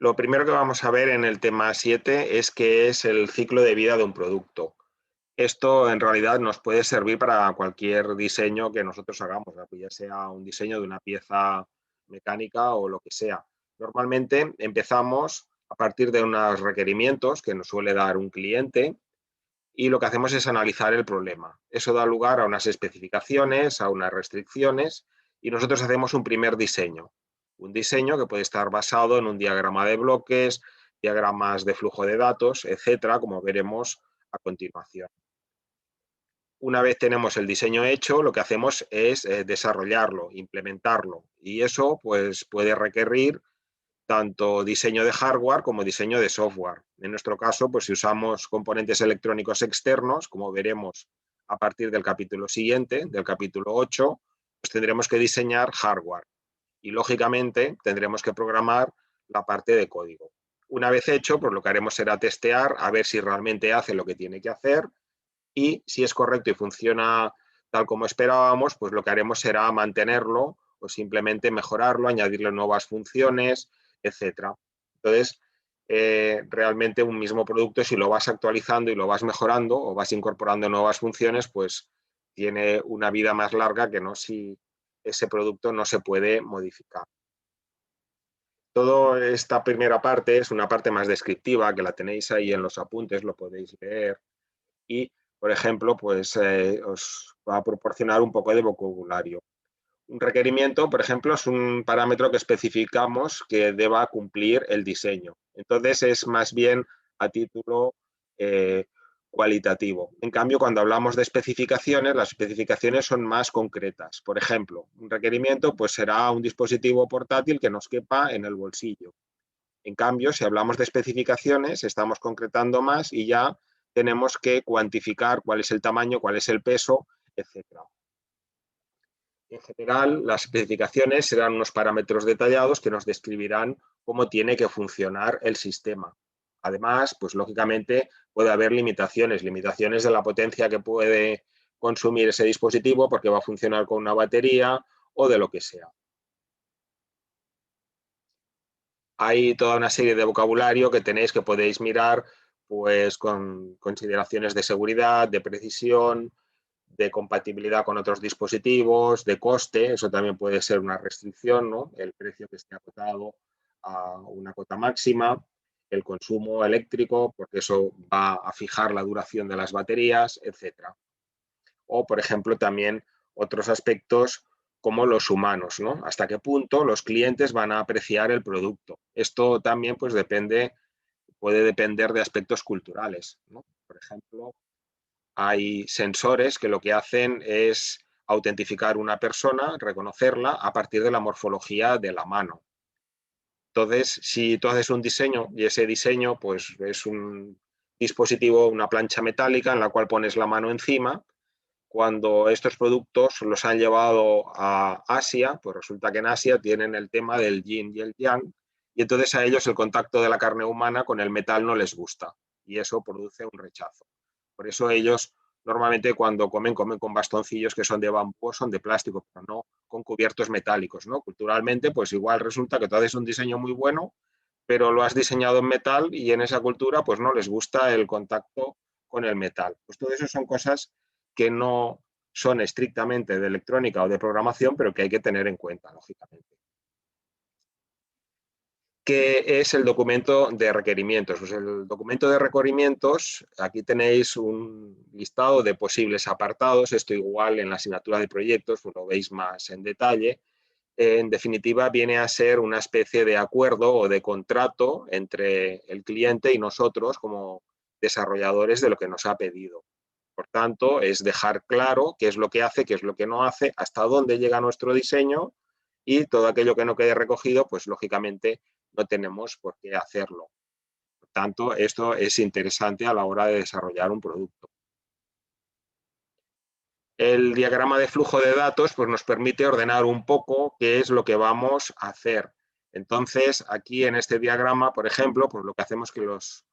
Lo primero que vamos a ver en el tema 7 es qué es el ciclo de vida de un producto. Esto en realidad nos puede servir para cualquier diseño que nosotros hagamos, ya sea un diseño de una pieza mecánica o lo que sea. Normalmente empezamos a partir de unos requerimientos que nos suele dar un cliente y lo que hacemos es analizar el problema. Eso da lugar a unas especificaciones, a unas restricciones y nosotros hacemos un primer diseño. Un diseño que puede estar basado en un diagrama de bloques, diagramas de flujo de datos, etcétera, como veremos a continuación. Una vez tenemos el diseño hecho, lo que hacemos es desarrollarlo, implementarlo y eso pues, puede requerir tanto diseño de hardware como diseño de software. En nuestro caso, pues si usamos componentes electrónicos externos, como veremos a partir del capítulo siguiente, del capítulo 8, pues tendremos que diseñar hardware y lógicamente tendremos que programar la parte de código. Una vez hecho, pues lo que haremos será testear a ver si realmente hace lo que tiene que hacer y si es correcto y funciona tal como esperábamos, pues lo que haremos será mantenerlo o simplemente mejorarlo, añadirle nuevas funciones, etcétera. Entonces, realmente un mismo producto, si lo vas actualizando y lo vas mejorando o vas incorporando nuevas funciones, pues tiene una vida más larga que no si ese producto no se puede modificar. Toda esta primera parte es una parte más descriptiva, que la tenéis ahí en los apuntes, lo podéis leer y, por ejemplo, pues os va a proporcionar un poco de vocabulario. Un requerimiento, por ejemplo, es un parámetro que especificamos que deba cumplir el diseño. Entonces, es más bien a título eh, cualitativo. En cambio, cuando hablamos de especificaciones, las especificaciones son más concretas. Por ejemplo, un requerimiento pues, será un dispositivo portátil que nos quepa en el bolsillo. En cambio, si hablamos de especificaciones, estamos concretando más y ya tenemos que cuantificar cuál es el tamaño, cuál es el peso, etcétera. En general, las especificaciones serán unos parámetros detallados que nos describirán cómo tiene que funcionar el sistema. Además, pues lógicamente puede haber limitaciones de la potencia que puede consumir ese dispositivo porque va a funcionar con una batería o de lo que sea. Hay toda una serie de vocabulario que tenéis que podéis mirar pues con consideraciones de seguridad, de precisión, de compatibilidad con otros dispositivos, de coste, eso también puede ser una restricción, ¿no? El precio que esté acotado a una cota máxima, el consumo eléctrico, porque eso va a fijar la duración de las baterías, etcétera. O, por ejemplo, también otros aspectos como los humanos, ¿no? Hasta qué punto los clientes van a apreciar el producto. Esto también pues depende, puede depender de aspectos culturales, ¿no? Por ejemplo, hay sensores que lo que hacen es autentificar una persona, reconocerla a partir de la morfología de la mano. Entonces, si tú haces un diseño y ese diseño pues, es un dispositivo, una plancha metálica en la cual pones la mano encima, cuando estos productos los han llevado a Asia, pues resulta que en Asia tienen el tema del yin y el yang, y entonces a ellos el contacto de la carne humana con el metal no les gusta, y eso produce un rechazo. Por eso ellos normalmente cuando comen, comen con bastoncillos que son de bambú o son de plástico, pero no con cubiertos metálicos, ¿no? Culturalmente, pues igual resulta que tú haces un diseño muy bueno, pero lo has diseñado en metal y en esa cultura pues no les gusta el contacto con el metal. Pues todo eso son cosas que no son estrictamente de electrónica o de programación, pero que hay que tener en cuenta, lógicamente. ¿Qué es el documento de requerimientos? Pues el documento de requerimientos, aquí tenéis un listado de posibles apartados, esto igual en la asignatura de proyectos, pues lo veis más en detalle. En definitiva, viene a ser una especie de acuerdo o de contrato entre el cliente y nosotros como desarrolladores de lo que nos ha pedido. Por tanto, es dejar claro qué es lo que hace, qué es lo que no hace, hasta dónde llega nuestro diseño y todo aquello que no quede recogido, pues lógicamente no tenemos por qué hacerlo. Por tanto, esto es interesante a la hora de desarrollar un producto. El diagrama de flujo de datos pues, nos permite ordenar un poco qué es lo que vamos a hacer. Entonces, aquí en este diagrama, por ejemplo, pues lo que hacemos es que los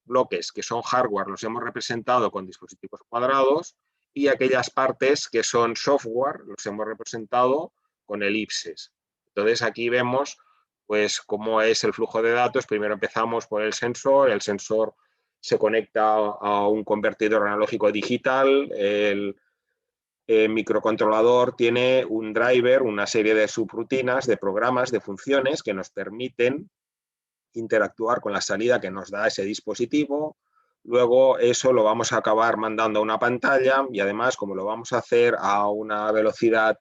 bloques que son hardware los hemos representado con dispositivos cuadrados y aquellas partes que son software los hemos representado con elipses. Entonces aquí vemos pues cómo es el flujo de datos. Primero empezamos por el sensor se conecta a un convertidor analógico digital, el microcontrolador tiene un driver, una serie de subrutinas, de programas, de funciones que nos permiten interactuar con la salida que nos da ese dispositivo. Luego eso lo vamos a acabar mandando a una pantalla y además, como lo vamos a hacer a una velocidad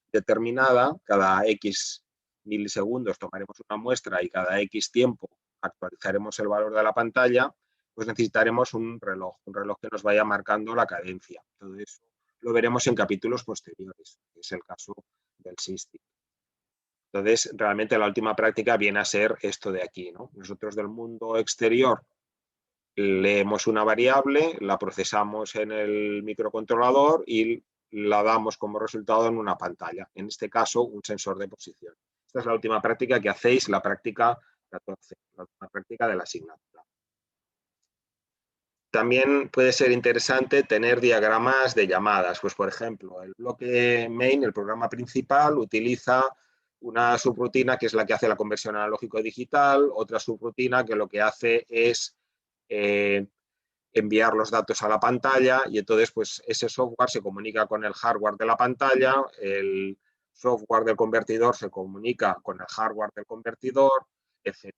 determinada, cada X milisegundos tomaremos una muestra y cada X tiempo actualizaremos el valor de la pantalla, pues necesitaremos un reloj que nos vaya marcando la cadencia. Todo eso lo veremos en capítulos posteriores, que es el caso del SysTick. Entonces, realmente la última práctica viene a ser esto de aquí, ¿no? Nosotros del mundo exterior leemos una variable, la procesamos en el microcontrolador y la damos como resultado en una pantalla, en este caso un sensor de posición. Esta es la última práctica que hacéis, la práctica 14, la última práctica de la asignatura. También puede ser interesante tener diagramas de llamadas. Pues, por ejemplo, el bloque main, el programa principal, utiliza una subrutina que es la que hace la conversión analógico-digital, otra subrutina que lo que hace es enviar los datos a la pantalla y entonces pues, ese software se comunica con el hardware de la pantalla, el software del convertidor se comunica con el hardware del convertidor, etc.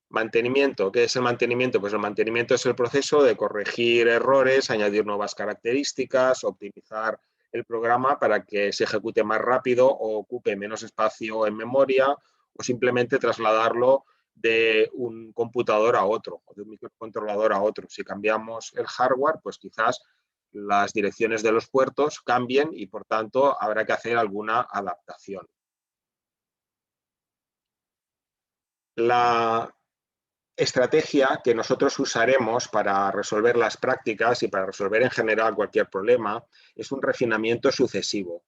Mantenimiento. ¿Qué es el mantenimiento? Pues el mantenimiento es el proceso de corregir errores, añadir nuevas características, optimizar el programa para que se ejecute más rápido o ocupe menos espacio en memoria o simplemente trasladarlo de un computador a otro o de un microcontrolador a otro. Si cambiamos el hardware, pues quizás las direcciones de los puertos cambien y por tanto habrá que hacer alguna adaptación. La estrategia que nosotros usaremos para resolver las prácticas y para resolver en general cualquier problema es un refinamiento sucesivo.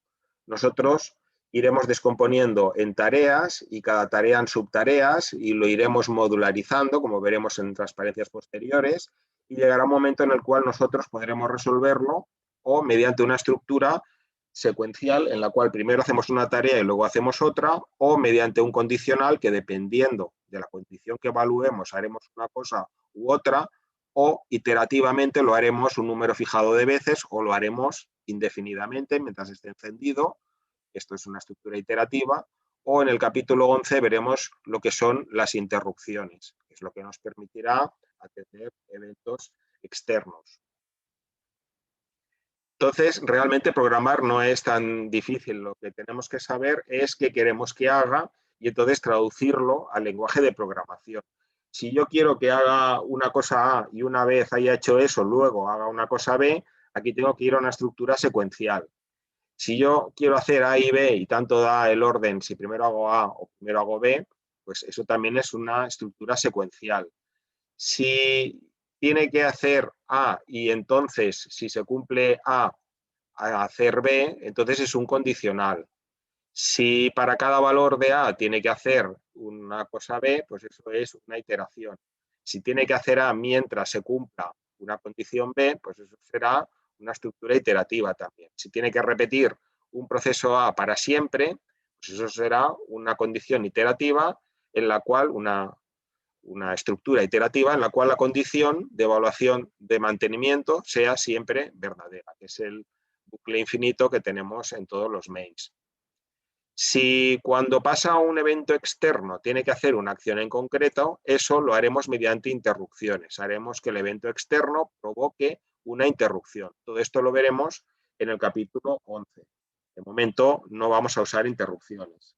Nosotros iremos descomponiendo en tareas y cada tarea en subtareas y lo iremos modularizando, como veremos en transparencias posteriores, y llegará un momento en el cual nosotros podremos resolverlo o mediante una estructura secuencial en la cual primero hacemos una tarea y luego hacemos otra, o mediante un condicional que dependiendo de la condición que evaluemos haremos una cosa u otra, o iterativamente lo haremos un número fijado de veces o lo haremos indefinidamente mientras esté encendido. Esto es una estructura iterativa. O en el capítulo 11 veremos lo que son las interrupciones, que es lo que nos permitirá atender eventos externos. Entonces, realmente programar no es tan difícil. Lo que tenemos que saber es qué queremos que haga y entonces traducirlo al lenguaje de programación. Si yo quiero que haga una cosa A y una vez haya hecho eso, luego haga una cosa B, aquí tengo que ir a una estructura secuencial. Si yo quiero hacer A y B y tanto da el orden, si primero hago A o primero hago B, pues eso también es una estructura secuencial. Si tiene que hacer A y entonces si se cumple A, a hacer B, entonces es un condicional. Si para cada valor de A tiene que hacer una cosa B, pues eso es una iteración. Si tiene que hacer A mientras se cumpla una condición B, pues eso será una estructura iterativa también. Si tiene que repetir un proceso A para siempre, pues eso será una condición iterativa en la cual una estructura iterativa en la cual la condición de evaluación de mantenimiento sea siempre verdadera, que es el bucle infinito que tenemos en todos los mains. Si cuando pasa un evento externo tiene que hacer una acción en concreto, eso lo haremos mediante interrupciones. Haremos que el evento externo provoque una interrupción. Todo esto lo veremos en el capítulo 11. De momento no vamos a usar interrupciones.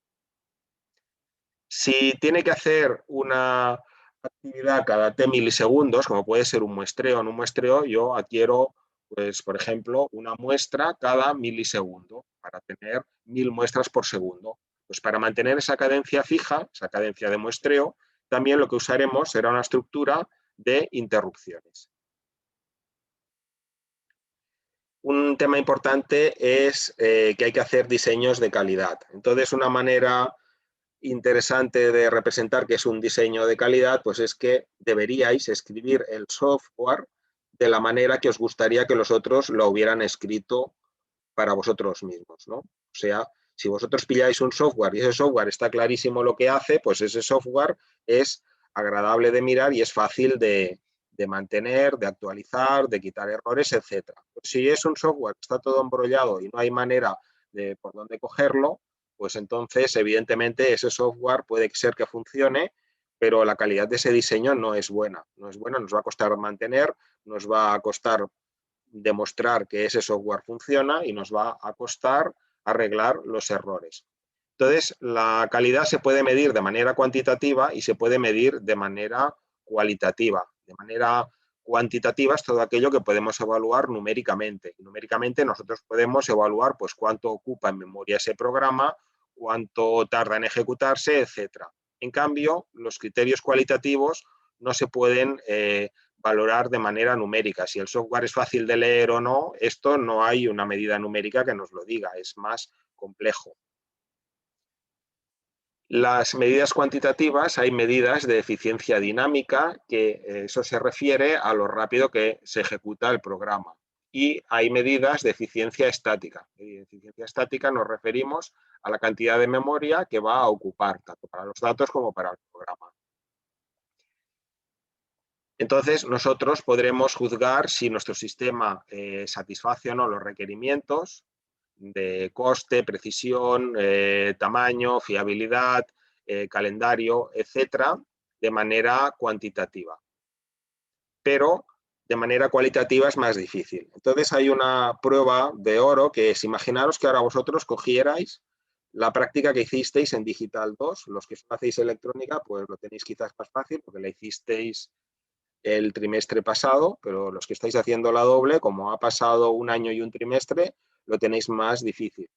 Si tiene que hacer una actividad cada t milisegundos, como puede ser un muestreo, en un muestreo yo adquiero, pues, por ejemplo, una muestra cada milisegundo para tener 1000 muestras por segundo. Pues para mantener esa cadencia fija, esa cadencia de muestreo, también lo que usaremos será una estructura de interrupciones. Un tema importante es que hay que hacer diseños de calidad. Entonces, una manera interesante de representar que es un diseño de calidad, pues es que deberíais escribir el software de la manera que os gustaría que los otros lo hubieran escrito para vosotros mismos, ¿no? O sea, Si vosotros pilláis un software y ese software está clarísimo lo que hace, pues ese software es agradable de mirar y es fácil de mantener, de actualizar, de quitar errores, etc. Si es un software que está todo embrollado y no hay manera de por dónde cogerlo, pues entonces evidentemente ese software puede ser que funcione, pero la calidad de ese diseño no es buena. No es buena, nos va a costar mantener, nos va a costar demostrar que ese software funciona y nos va a costar arreglar los errores. Entonces, la calidad se puede medir de manera cuantitativa y se puede medir de manera cualitativa. De manera cuantitativa es todo aquello que podemos evaluar numéricamente. Numéricamente nosotros podemos evaluar pues, cuánto ocupa en memoria ese programa, cuánto tarda en ejecutarse, etc. En cambio, los criterios cualitativos no se pueden valorar de manera numérica. Si el software es fácil de leer o no, esto no hay una medida numérica que nos lo diga, es más complejo. Las medidas cuantitativas, hay medidas de eficiencia dinámica, que eso se refiere a lo rápido que se ejecuta el programa. Y hay medidas de eficiencia estática. En eficiencia estática nos referimos a la cantidad de memoria que va a ocupar, tanto para los datos como para el programa. Entonces, nosotros podremos juzgar si nuestro sistema satisface o no los requerimientos de coste, precisión, tamaño, fiabilidad, calendario, etcétera, de manera cuantitativa. Pero de manera cualitativa es más difícil. Entonces hay una prueba de oro que es, imaginaros que ahora vosotros cogierais la práctica que hicisteis en Digital 2, los que hacéis electrónica, pues lo tenéis quizás más fácil porque la hicisteis el trimestre pasado, pero los que estáis haciendo la doble, como ha pasado un año y un trimestre, lo tenéis más difícil.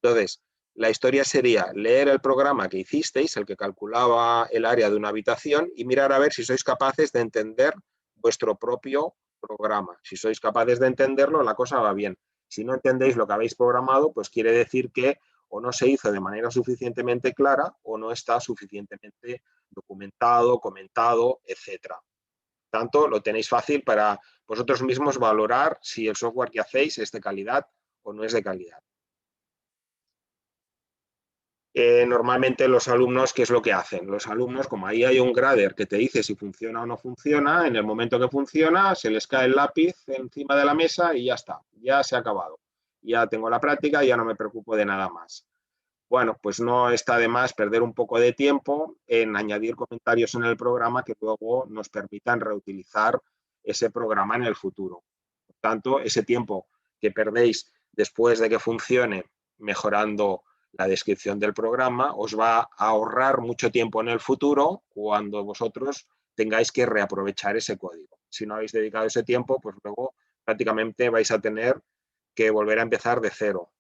Entonces, la historia sería leer el programa que hicisteis, el que calculaba el área de una habitación, y mirar a ver si sois capaces de entender vuestro propio programa. Si sois capaces de entenderlo, la cosa va bien. Si no entendéis lo que habéis programado, pues quiere decir que o no se hizo de manera suficientemente clara o no está suficientemente documentado, comentado, etcétera. Tanto lo tenéis fácil para vosotros mismos valorar si el software que hacéis es de calidad o no es de calidad. Normalmente los alumnos, ¿qué es lo que hacen? Los alumnos, como ahí hay un grader que te dice si funciona o no funciona, en el momento que funciona se les cae el lápiz encima de la mesa y ya está, ya se ha acabado. Ya tengo la práctica y ya no me preocupo de nada más. Bueno, pues no está de más perder un poco de tiempo en añadir comentarios en el programa que luego nos permitan reutilizar ese programa en el futuro. Por tanto, ese tiempo que perdéis después de que funcione mejorando la descripción del programa os va a ahorrar mucho tiempo en el futuro cuando vosotros tengáis que reaprovechar ese código. Si no habéis dedicado ese tiempo, pues luego prácticamente vais a tener que volver a empezar de cero.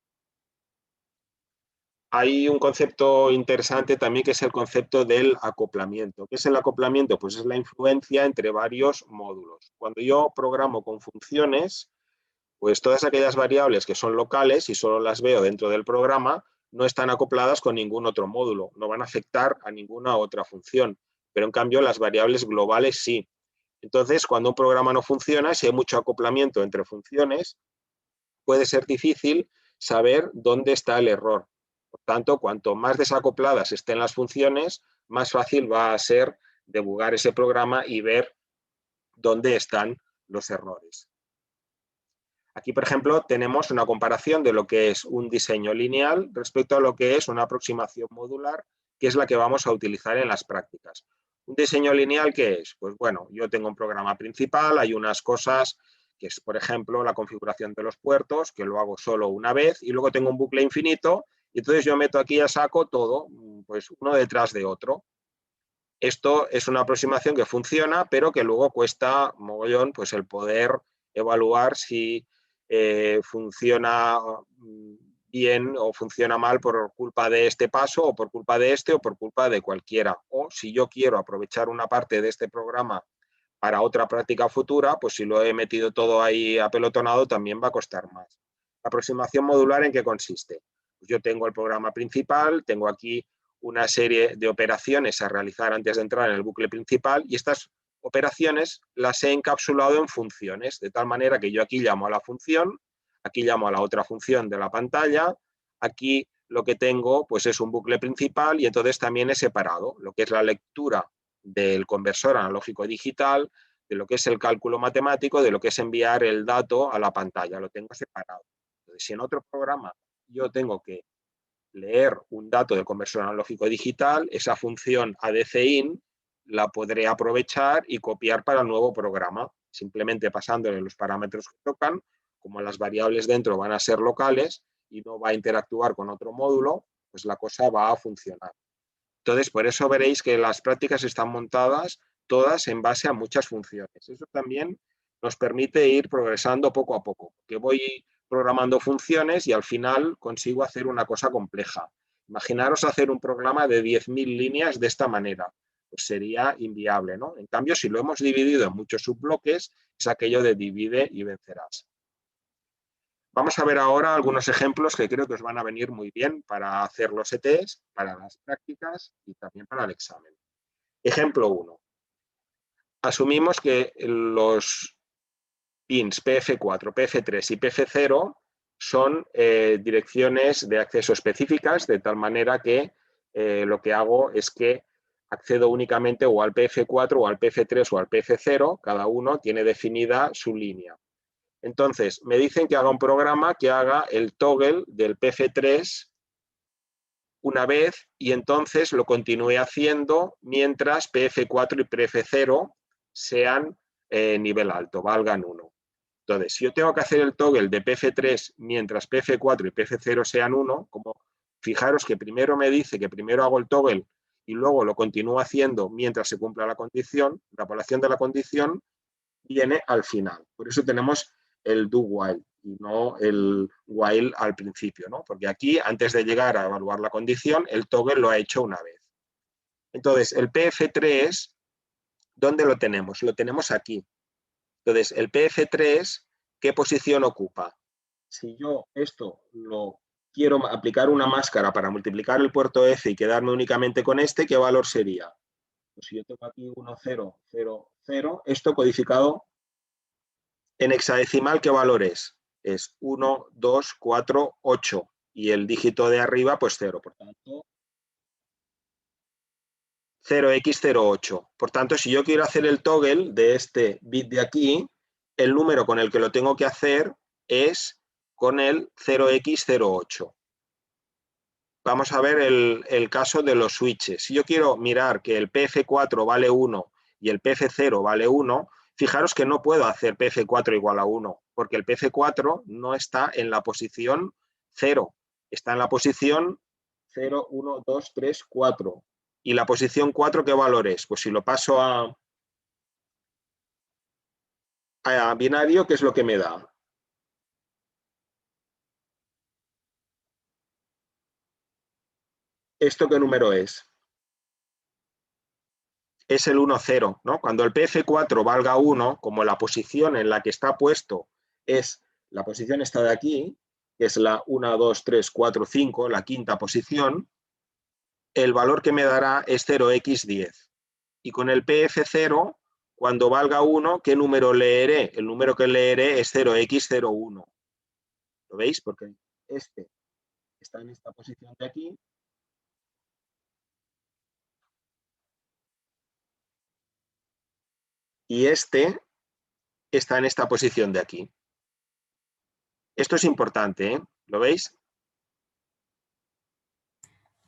Hay un concepto interesante también que es el concepto del acoplamiento. ¿Qué es el acoplamiento? Pues es la influencia entre varios módulos. Cuando yo programo con funciones, pues todas aquellas variables que son locales y solo las veo dentro del programa no están acopladas con ningún otro módulo, no van a afectar a ninguna otra función, pero en cambio las variables globales sí. Entonces, cuando un programa no funciona, si hay mucho acoplamiento entre funciones, puede ser difícil saber dónde está el error. Por tanto, cuanto más desacopladas estén las funciones, más fácil va a ser debugar ese programa y ver dónde están los errores. Aquí, por ejemplo, tenemos una comparación de lo que es un diseño lineal respecto a lo que es una aproximación modular, que es la que vamos a utilizar en las prácticas. ¿Un diseño lineal qué es? Pues bueno, yo tengo un programa principal, hay unas cosas que es, por ejemplo, la configuración de los puertos, que lo hago solo una vez, y luego tengo un bucle infinito, y entonces yo meto aquí a saco todo, pues uno detrás de otro. Esto es una aproximación que funciona, pero que luego cuesta mogollón pues el poder evaluar si funciona bien o funciona mal por culpa de este paso o por culpa de este o por culpa de cualquiera. O si yo quiero aprovechar una parte de este programa para otra práctica futura, pues si lo he metido todo ahí apelotonado también va a costar más. La aproximación modular, ¿en qué consiste? Pues yo tengo el programa principal, tengo aquí una serie de operaciones a realizar antes de entrar en el bucle principal y estas operaciones las he encapsulado en funciones, de tal manera que yo aquí llamo a la función, aquí llamo a la otra función de la pantalla, aquí lo que tengo pues es un bucle principal y entonces también he separado lo que es la lectura del conversor analógico digital, de lo que es el cálculo matemático, de lo que es enviar el dato a la pantalla, lo tengo separado. Entonces, si en otro programa yo tengo que leer un dato del conversor analógico digital, esa función ADCIN la podré aprovechar y copiar para el nuevo programa, simplemente pasándole los parámetros que tocan, como las variables dentro van a ser locales y no va a interactuar con otro módulo, pues la cosa va a funcionar. Entonces, por eso veréis que las prácticas están montadas todas en base a muchas funciones. Eso también nos permite ir progresando poco a poco, que voy programando funciones y al final consigo hacer una cosa compleja. Imaginaros hacer un programa de 10.000 líneas de esta manera, pues sería inviable, ¿no? En cambio, si lo hemos dividido en muchos subbloques, es aquello de divide y vencerás. Vamos a ver ahora algunos ejemplos que creo que os van a venir muy bien para hacer los ETs, para las prácticas y también para el examen. Ejemplo 1. Asumimos que los pins PF4, PF3 y PF0 son direcciones de acceso específicas, de tal manera que lo que hago es que accedo únicamente o al PF4 o al PF3 o al PF0, cada uno tiene definida su línea. Entonces, me dicen que haga un programa que haga el toggle del PF3 una vez y entonces lo continúe haciendo mientras PF4 y PF0 sean nivel alto, valgan 1. Entonces, si yo tengo que hacer el toggle de PF3 mientras PF4 y PF0 sean 1, como fijaros que primero me dice que primero hago el toggle y luego lo continúo haciendo mientras se cumpla la condición, la población de la condición viene al final. Por eso tenemos el do while y no el while al principio, ¿no? Porque aquí, antes de llegar a evaluar la condición, el toggle lo ha hecho una vez. Entonces, el PF3, ¿dónde lo tenemos? Lo tenemos aquí. Entonces, el PF3, ¿qué posición ocupa? Si yo esto lo quiero aplicar una máscara para multiplicar el puerto F y quedarme únicamente con este, ¿qué valor sería? Pues si yo tengo aquí 1, 0, 0, 0, esto codificado en hexadecimal, ¿qué valor es? Es 1, 2, 4, 8. Y el dígito de arriba, pues 0. Por tanto, 0x08. Por tanto, si yo quiero hacer el toggle de este bit de aquí, el número con el que lo tengo que hacer es con el 0x08. Vamos a ver el caso de los switches. Si yo quiero mirar que el PF4 vale 1 y el PF0 vale 1, fijaros que no puedo hacer PF4 igual a 1, porque el PF4 no está en la posición 0, está en la posición 0, 1, 2, 3, 4. ¿Y la posición 4 qué valor es? Pues si lo paso a binario, ¿qué es lo que me da? ¿Esto qué número es? Es el 1, 0, ¿no? Cuando el PF4 valga 1, como la posición en la que está puesto es la posición esta de aquí, que es la 1, 2, 3, 4, 5, la quinta posición, el valor que me dará es 0x10. Y con el PF0, cuando valga 1, ¿qué número leeré? El número que leeré es 0x01. ¿Lo veis? Porque este está en esta posición de aquí. Y este está en esta posición de aquí. Esto es importante, ¿eh? ¿Lo veis?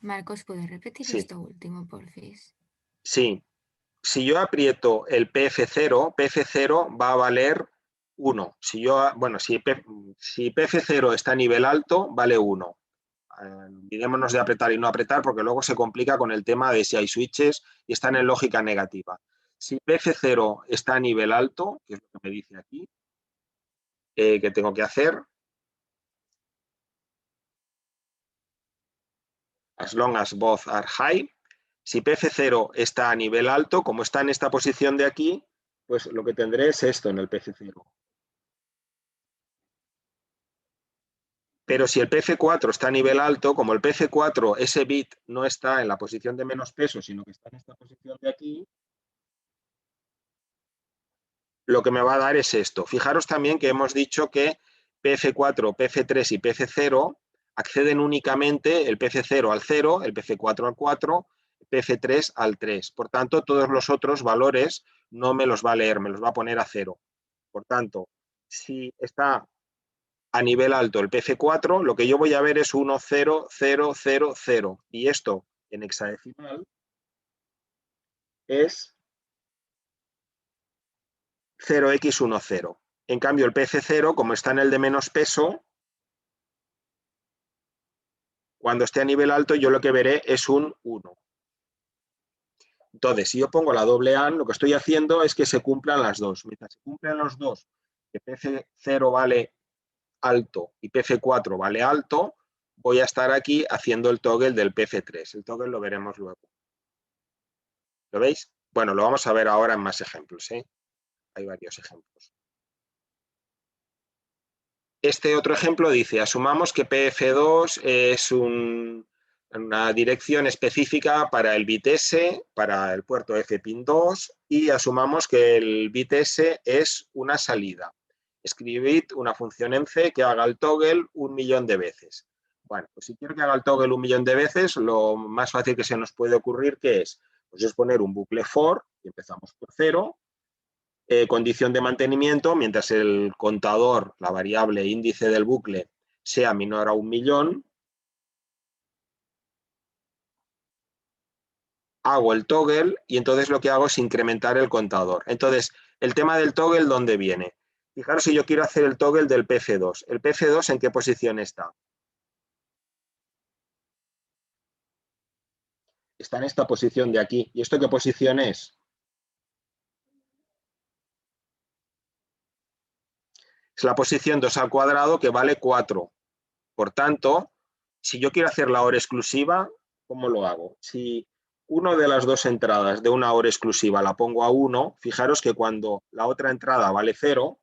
Marcos, ¿puedes repetir Sí. esto último, porfis? Sí. Si yo aprieto el PF0, PF0 va a valer 1. Si PF0 está a nivel alto, vale 1. Olvidémonos de apretar y no apretar porque luego se complica con el tema de si hay switches y están en lógica negativa. Si PF0 está a nivel alto, que es lo que me dice aquí, que tengo que hacer, as long as both are high, si PF0 está a nivel alto, como está en esta posición de aquí, pues lo que tendré es esto en el PF0. Pero si el PF4 está a nivel alto, como el PF4, ese bit no está en la posición de menos peso, sino que está en esta posición de aquí, lo que me va a dar es esto. Fijaros también que hemos dicho que PF4, PF3 y PF0 acceden únicamente el PC0 al 0, el PC4 al 4, el PC3 al 3. Por tanto, todos los otros valores no me los va a leer, me los va a poner a 0. Por tanto, si está a nivel alto el PC4, lo que yo voy a ver es 1, 0, 0, 0, 0. Y esto en hexadecimal es 0x10. En cambio, el PC0, como está en el de menos peso, cuando esté a nivel alto, yo lo que veré es un 1. Entonces, si yo pongo la doble AND, lo que estoy haciendo es que se cumplan las dos. Mientras se cumplen los dos, que PC0 vale alto y PC4 vale alto, voy a estar aquí haciendo el toggle del PC3. El toggle lo veremos luego. ¿Lo veis? Bueno, lo vamos a ver ahora en más ejemplos, ¿eh? Hay varios ejemplos. Este otro ejemplo dice, asumamos que PF2 es una dirección específica para el bit S, para el puerto F-pin2, y asumamos que el bit S es una salida. Escribid una función en C que haga el toggle 1.000.000 de veces. Bueno, pues si quiero que haga el toggle 1.000.000 de veces, lo más fácil que se nos puede ocurrir que es, pues es poner un bucle for, y empezamos por 0, condición de mantenimiento, mientras el contador, la variable índice del bucle, sea menor a 1.000.000, hago el toggle y entonces lo que hago es incrementar el contador. Entonces, el tema del toggle, ¿dónde viene? Fijaros si yo quiero hacer el toggle del PC2. ¿El PC2 en qué posición está? Está en esta posición de aquí. ¿Y esto qué posición es? Es la posición 2 al cuadrado, que vale 4. Por tanto, si yo quiero hacer la hora exclusiva, ¿cómo lo hago? Si una de las dos entradas de una hora exclusiva la pongo a 1, fijaros que cuando la otra entrada vale 0,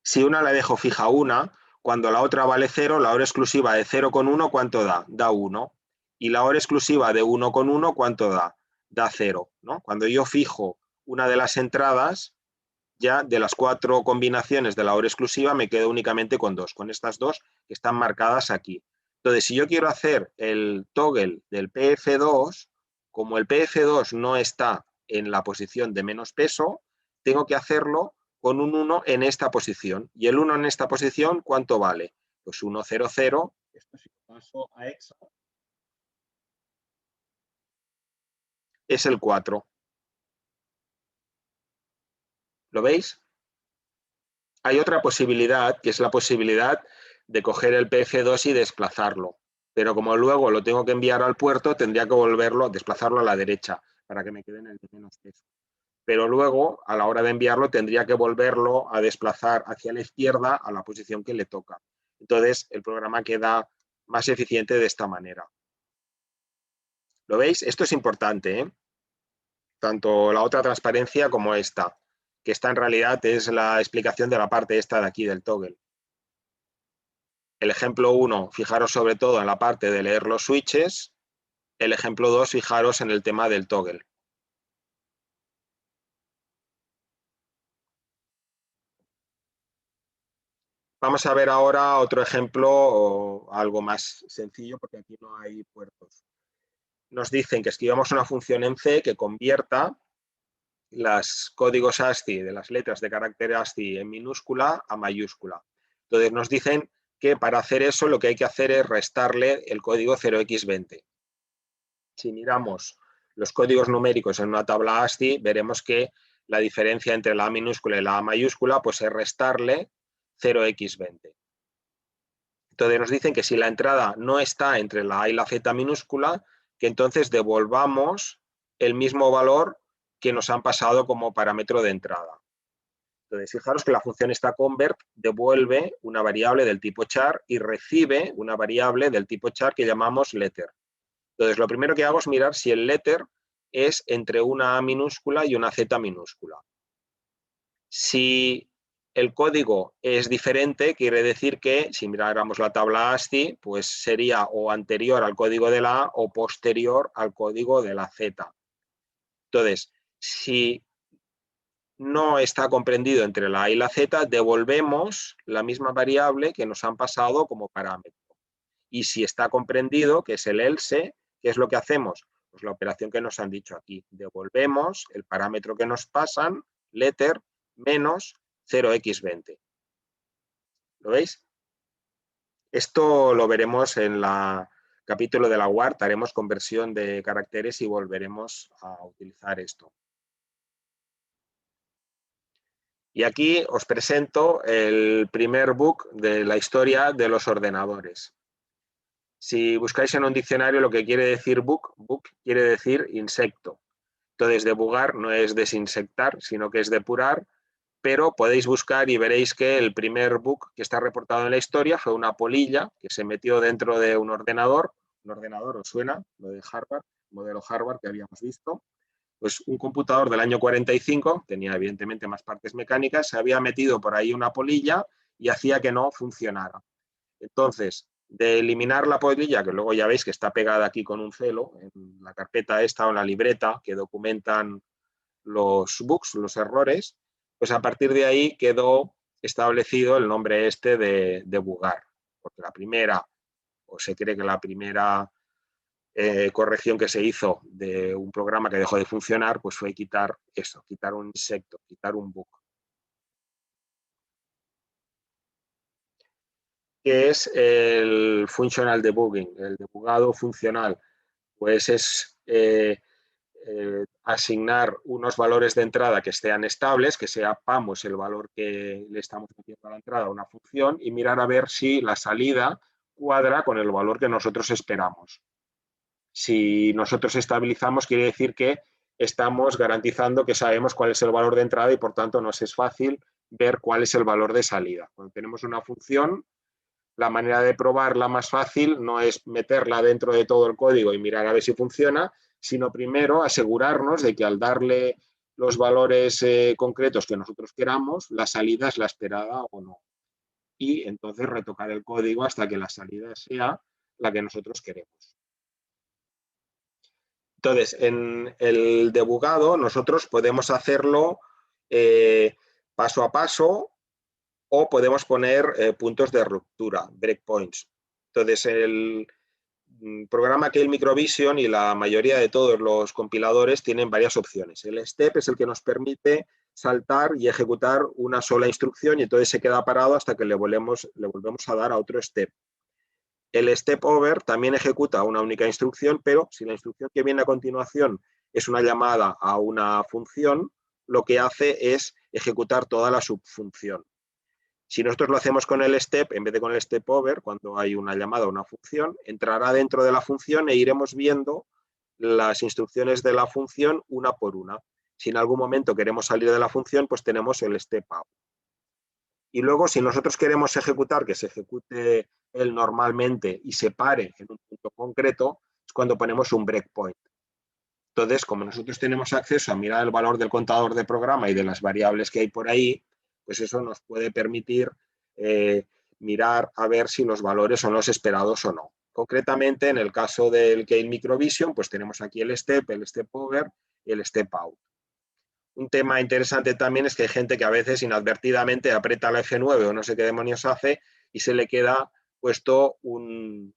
si una la dejo fija a 1, cuando la otra vale 0, la hora exclusiva de 0,1, ¿cuánto da? Da 1. Y la hora exclusiva de 1,1, ¿cuánto da? Da 0, ¿no? Cuando yo fijo una de las entradas, ya de las 4 combinaciones de la hora exclusiva me quedo únicamente con 2, con estas dos que están marcadas aquí. Entonces, si yo quiero hacer el toggle del PF2, como el PF2 no está en la posición de menos peso, tengo que hacerlo con un 1 en esta posición. Y el 1 en esta posición, ¿cuánto vale? Pues 1, 0, 0. Esto si lo paso a hexa, es el 4. ¿Lo veis? Hay otra posibilidad, que es la posibilidad de coger el PF2 y desplazarlo. Pero como luego lo tengo que enviar al puerto, tendría que volverlo, desplazarlo a la derecha, para que me quede en el de menos peso. Pero luego, a la hora de enviarlo, tendría que volverlo a desplazar hacia la izquierda a la posición que le toca. Entonces, el programa queda más eficiente de esta manera. ¿Lo veis? Esto es importante, ¿eh? Tanto la otra transparencia como esta, que esta en realidad es la explicación de la parte esta de aquí del toggle. El ejemplo 1, fijaros sobre todo en la parte de leer los switches. El ejemplo 2, fijaros en el tema del toggle. Vamos a ver ahora otro ejemplo, algo más sencillo, porque aquí no hay puertos. Nos dicen que escribamos una función en C que convierta los códigos ASCII de las letras de carácter ASCII en minúscula a mayúscula. Entonces nos dicen que para hacer eso lo que hay que hacer es restarle el código 0x20. Si miramos los códigos numéricos en una tabla ASCII, veremos que la diferencia entre la A minúscula y la A mayúscula pues es restarle 0x20. Entonces nos dicen que si la entrada no está entre la A y la Z minúscula, que entonces devolvamos el mismo valor que nos han pasado como parámetro de entrada. Entonces, fijaros que la función esta convert devuelve una variable del tipo char y recibe una variable del tipo char que llamamos letter. Entonces, lo primero que hago es mirar si el letter es entre una A minúscula y una Z minúscula. Si el código es diferente, quiere decir que si miráramos la tabla ASCII, pues sería o anterior al código de la A o posterior al código de la Z. Entonces, si no está comprendido entre la A y la Z, devolvemos la misma variable que nos han pasado como parámetro. Y si está comprendido, que es el else, ¿qué es lo que hacemos? Pues la operación que nos han dicho aquí. Devolvemos el parámetro que nos pasan, letter, menos 0x20. ¿Lo veis? Esto lo veremos en el capítulo de la UART, haremos conversión de caracteres y volveremos a utilizar esto. Y aquí os presento el primer bug de la historia de los ordenadores. Si buscáis en un diccionario lo que quiere decir bug quiere decir insecto. Entonces, debugar no es desinsectar, sino que es depurar, pero podéis buscar y veréis que el primer bug que está reportado en la historia fue una polilla que se metió dentro de un ordenador. ¿Un ordenador os suena? Lo de Harvard, modelo Harvard que habíamos visto. Pues un computador del año 45, tenía evidentemente más partes mecánicas, se había metido por ahí una polilla y hacía que no funcionara. Entonces, de eliminar la polilla, que luego ya veis que está pegada aquí con un celo, en la carpeta esta o en la libreta que documentan los bugs, los errores, pues a partir de ahí quedó establecido el nombre este de debugar, porque la primera, o se cree que la primera corrección que se hizo de un programa que dejó de funcionar, pues fue quitar eso, quitar un insecto, quitar un bug. ¿Qué es el functional debugging? El debugado funcional, pues es asignar unos valores de entrada que sean estables, que sepamos el valor que le estamos metiendo a la entrada a una función y mirar a ver si la salida cuadra con el valor que nosotros esperamos. Si nosotros estabilizamos, quiere decir que estamos garantizando que sabemos cuál es el valor de entrada y por tanto nos es fácil ver cuál es el valor de salida. Cuando tenemos una función, la manera de probarla más fácil no es meterla dentro de todo el código y mirar a ver si funciona, sino primero asegurarnos de que al darle los valores concretos que nosotros queramos, la salida es la esperada o no. Y entonces retocar el código hasta que la salida sea la que nosotros queremos. Entonces, en el debugado nosotros podemos hacerlo paso a paso o podemos poner puntos de ruptura, breakpoints. Entonces, el programa Keil Microvision y la mayoría de todos los compiladores tienen varias opciones. El step es el que nos permite saltar y ejecutar una sola instrucción y entonces se queda parado hasta que le volvemos a dar a otro step. El step over también ejecuta una única instrucción, pero si la instrucción que viene a continuación es una llamada a una función, lo que hace es ejecutar toda la subfunción. Si nosotros lo hacemos con el step, en vez de con el step over, cuando hay una llamada a una función, entrará dentro de la función e iremos viendo las instrucciones de la función una por una. Si en algún momento queremos salir de la función, pues tenemos el step out. Y luego, si nosotros queremos ejecutar, que se ejecute él normalmente y se pare en un punto concreto, es cuando ponemos un breakpoint. Entonces, como nosotros tenemos acceso a mirar el valor del contador de programa y de las variables que hay por ahí, pues eso nos puede permitir mirar a ver si los valores son los esperados o no. Concretamente, en el caso del Keil Microvision, pues tenemos aquí el step over y el step out. Un tema interesante también es que hay gente que a veces inadvertidamente aprieta la F9 o no sé qué demonios hace y se le queda puesto un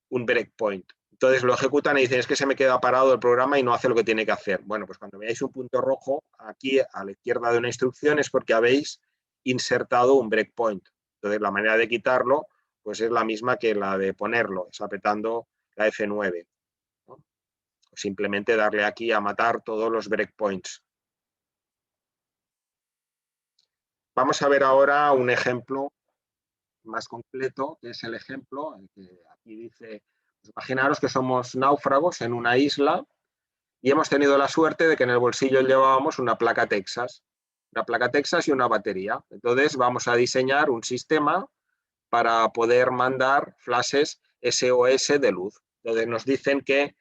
breakpoint. Entonces lo ejecutan y dicen, es que se me queda parado el programa y no hace lo que tiene que hacer. Bueno, pues cuando veáis un punto rojo aquí a la izquierda de una instrucción es porque habéis insertado un breakpoint. Entonces la manera de quitarlo pues es la misma que la de ponerlo, es apretando la F9. ¿No? O simplemente darle aquí a matar todos los breakpoints. Vamos a ver ahora un ejemplo más completo, que es el ejemplo que aquí dice, pues imaginaros que somos náufragos en una isla y hemos tenido la suerte de que en el bolsillo llevábamos una placa Texas y una batería. Entonces vamos a diseñar un sistema para poder mandar flashes SOS de luz. Entonces nos dicen que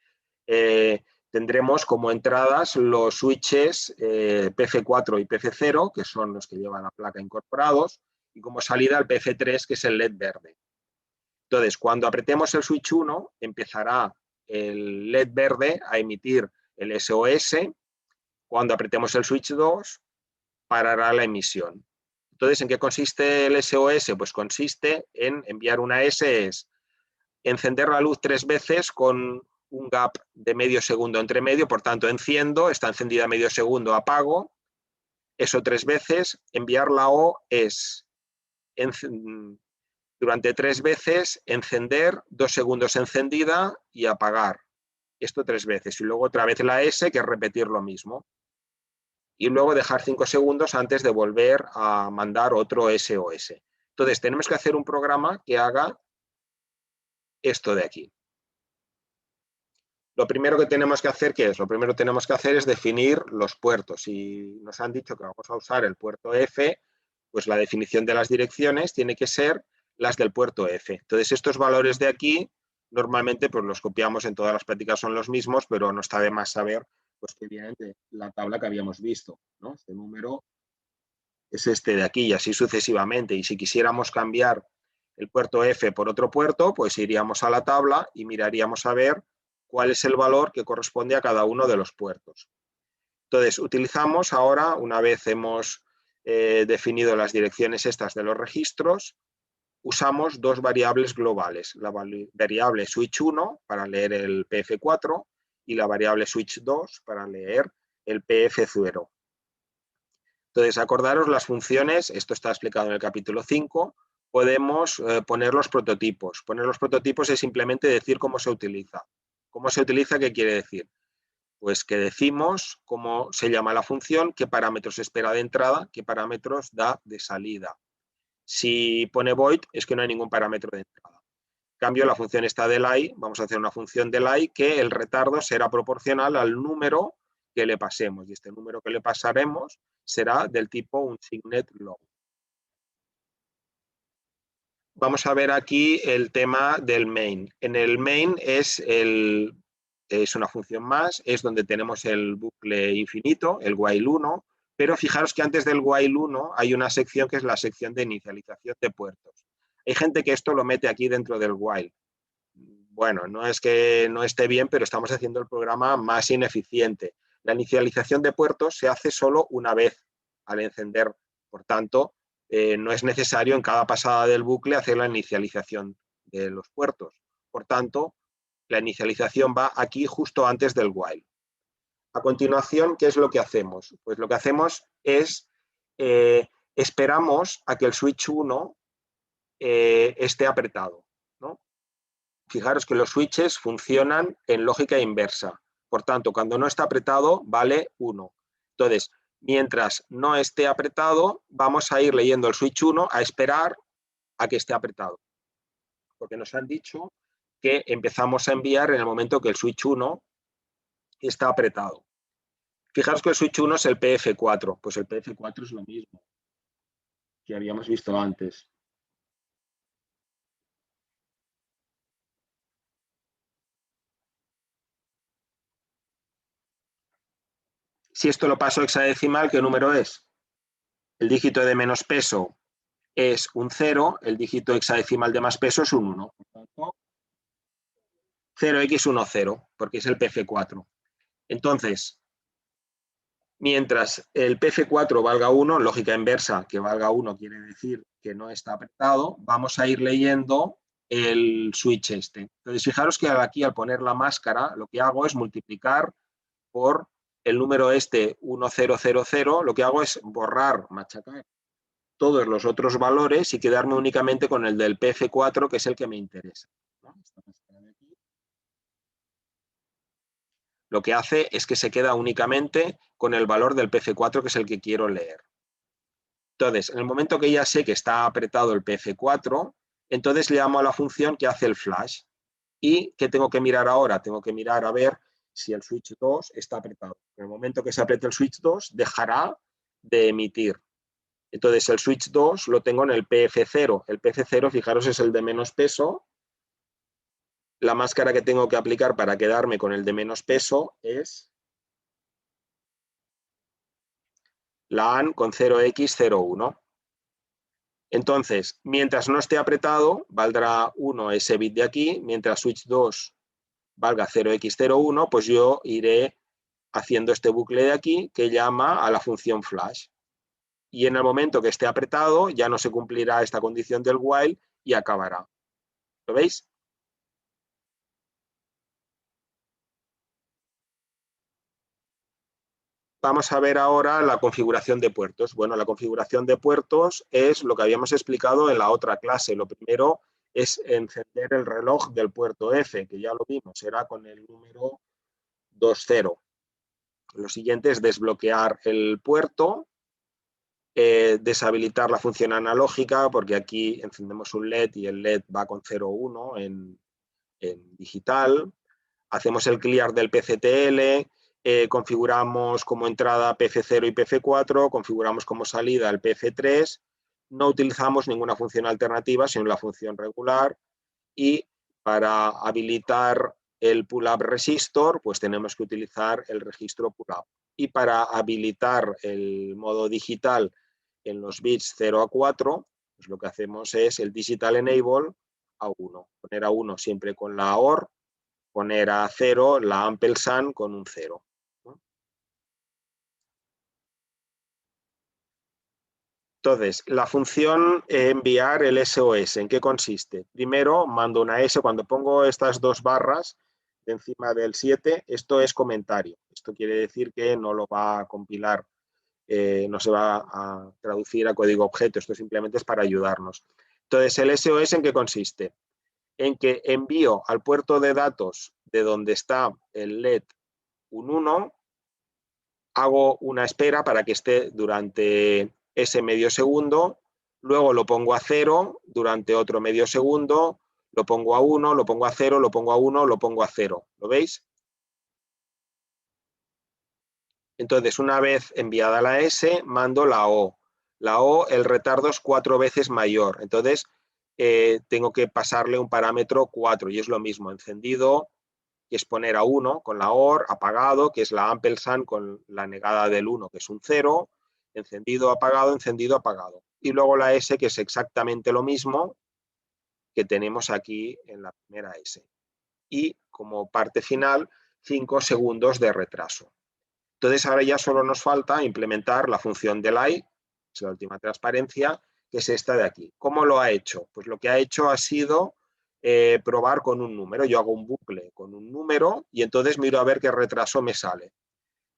tendremos como entradas los switches PF4 y PF0, que son los que llevan la placa incorporados, y como salida el PF3, que es el LED verde. Entonces, cuando apretemos el switch 1, empezará el LED verde a emitir el SOS Cuando apretemos el switch 2, parará la emisión. Entonces, ¿en qué consiste el SOS? Pues consiste en enviar una S, es encender la luz 3 veces con un gap de medio segundo entre medio, por tanto enciendo, está encendida medio segundo, apago, eso 3 veces, enviar la O es durante 3 veces encender, 2 segundos encendida y apagar, esto 3 veces, y luego otra vez la S, que es repetir lo mismo, y luego dejar 5 segundos antes de volver a mandar otro SOS. Entonces tenemos que hacer un programa que haga esto de aquí. Lo primero que tenemos que hacer, ¿qué es? Lo primero que tenemos que hacer es definir los puertos. Si nos han dicho que vamos a usar el puerto F, pues la definición de las direcciones tiene que ser las del puerto F. Entonces, estos valores de aquí, normalmente pues los copiamos en todas las prácticas, son los mismos, pero no está de más saber pues, que vienen de la tabla que habíamos visto, ¿no? Este número es este de aquí y así sucesivamente. Y si quisiéramos cambiar el puerto F por otro puerto, pues iríamos a la tabla y miraríamos a ver cuál es el valor que corresponde a cada uno de los puertos. Entonces, utilizamos ahora, una vez hemos definido las direcciones estas de los registros, usamos dos variables globales, la variable switch1 para leer el PF4 y la variable switch2 para leer el PF0. Entonces, acordaros las funciones, esto está explicado en el capítulo 5, podemos poner los prototipos. Poner los prototipos es simplemente decir cómo se utiliza. ¿Cómo se utiliza? ¿Qué quiere decir? Pues que decimos cómo se llama la función, qué parámetros espera de entrada, qué parámetros da de salida. Si pone void es que no hay ningún parámetro de entrada. En cambio, la función esta delay, vamos a hacer una función delay que el retardo será proporcional al número que le pasemos. Y este número que le pasaremos será del tipo un signet long. Vamos a ver aquí el tema del main. En el main es una función más, es donde tenemos el bucle infinito, el while 1, pero fijaros que antes del while 1 hay una sección que es la sección de inicialización de puertos. Hay gente que esto lo mete aquí dentro del while. Bueno, no es que no esté bien, pero estamos haciendo el programa más ineficiente. La inicialización de puertos se hace solo una vez al encender, por tanto, no es necesario en cada pasada del bucle hacer la inicialización de los puertos. Por tanto, la inicialización va aquí justo antes del while. A continuación, ¿qué es lo que hacemos? Pues lo que hacemos es esperamos a que el switch 1 esté apretado, ¿no? Fijaros que los switches funcionan en lógica inversa. Por tanto, cuando no está apretado, vale 1. Entonces, mientras no esté apretado, vamos a ir leyendo el switch 1 a esperar a que esté apretado. Porque nos han dicho que empezamos a enviar en el momento que el switch 1 está apretado. Fijaros que el switch 1 es el PF4. Pues el PF4 es lo mismo que habíamos visto antes. Si esto lo paso a hexadecimal, ¿qué número es? El dígito de menos peso es un 0, el dígito hexadecimal de más peso es un 1. Por tanto, 0x10, porque es el PF4. Entonces, mientras el PF4 valga 1, lógica inversa, que valga 1 quiere decir que no está apretado, vamos a ir leyendo el switch este. Entonces, fijaros que aquí al poner la máscara, lo que hago es multiplicar por el número este 1000, lo que hago es borrar, machacar todos los otros valores y quedarme únicamente con el del PF4, que es el que me interesa. Lo que hace es que se queda únicamente con el valor del PF4, que es el que quiero leer. Entonces, en el momento que ya sé que está apretado el PF4, entonces le llamo a la función que hace el flash. ¿Y qué tengo que mirar ahora? Tengo que mirar a ver si el switch 2 está apretado. En el momento que se apriete el switch 2, dejará de emitir. Entonces, el switch 2 lo tengo en el PF0. El PF0, fijaros, es el de menos peso. La máscara que tengo que aplicar para quedarme con el de menos peso es la AN con 0x01. Entonces, mientras no esté apretado, valdrá 1 ese bit de aquí. Mientras switch 2 valga 0x01, pues yo iré haciendo este bucle de aquí que llama a la función flash. Y en el momento que esté apretado ya no se cumplirá esta condición del while y acabará. ¿Lo veis? Vamos a ver ahora la configuración de puertos. Bueno, la configuración de puertos es lo que habíamos explicado en la otra clase. Lo primero es encender el reloj del puerto F, que ya lo vimos, era con el número 20. Lo siguiente es desbloquear el puerto, deshabilitar la función analógica, porque aquí encendemos un LED y el LED va con 0,1 en digital. Hacemos el clear del PCTL, configuramos como entrada PF0 y PF4, configuramos como salida el PF3, no utilizamos ninguna función alternativa, sino la función regular, y para habilitar el pull-up resistor, pues tenemos que utilizar el registro pull-up. Y para habilitar el modo digital en los bits 0 a 4, pues lo que hacemos es el digital enable a 1. Poner a 1 siempre con la OR, poner a 0 la ampersand con un 0. Entonces, la función enviar el SOS, ¿en qué consiste? Primero, mando una S, cuando pongo estas dos barras de encima del 7, esto es comentario. Esto quiere decir que no lo va a compilar, no se va a traducir a código objeto, esto simplemente es para ayudarnos. Entonces, ¿el SOS en qué consiste? En que envío al puerto de datos de donde está el LED un 1, hago una espera para que esté durante ese medio segundo, luego lo pongo a 0 durante otro medio segundo, lo pongo a 1, lo pongo a 0, lo pongo a 1, lo pongo a 0. ¿Lo veis? Entonces, una vez enviada la S, mando la O. La O, el retardo es 4 veces mayor. Entonces, tengo que pasarle un parámetro 4 y es lo mismo, encendido, que es poner a 1 con la OR, apagado, que es la ampersand con la negada del 1, que es un 0, encendido, apagado. Y luego la S, que es exactamente lo mismo que tenemos aquí en la primera S. Y como parte final, 5 segundos de retraso. Entonces ahora ya solo nos falta implementar la función delay, es la última transparencia, que es esta de aquí. ¿Cómo lo ha hecho? Pues lo que ha hecho ha sido probar con un número. Yo hago un bucle con un número y entonces miro a ver qué retraso me sale.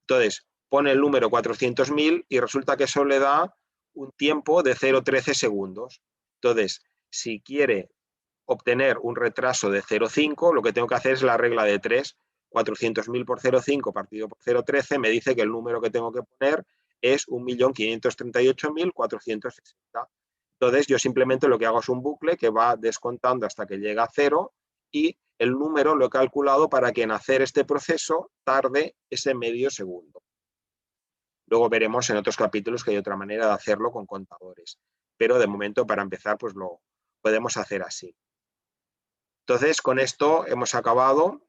Entonces pone el número 400.000 y resulta que eso le da un tiempo de 0,13 segundos. Entonces, si quiere obtener un retraso de 0,5, lo que tengo que hacer es la regla de 3. 400.000 por 0,5 partido por 0,13 me dice que el número que tengo que poner es 1.538.460. Entonces yo simplemente lo que hago es un bucle que va descontando hasta que llega a 0 y el número lo he calculado para que en hacer este proceso tarde ese medio segundo. Luego veremos en otros capítulos que hay otra manera de hacerlo con contadores. Pero de momento, para empezar, pues lo podemos hacer así. Entonces, con esto hemos acabado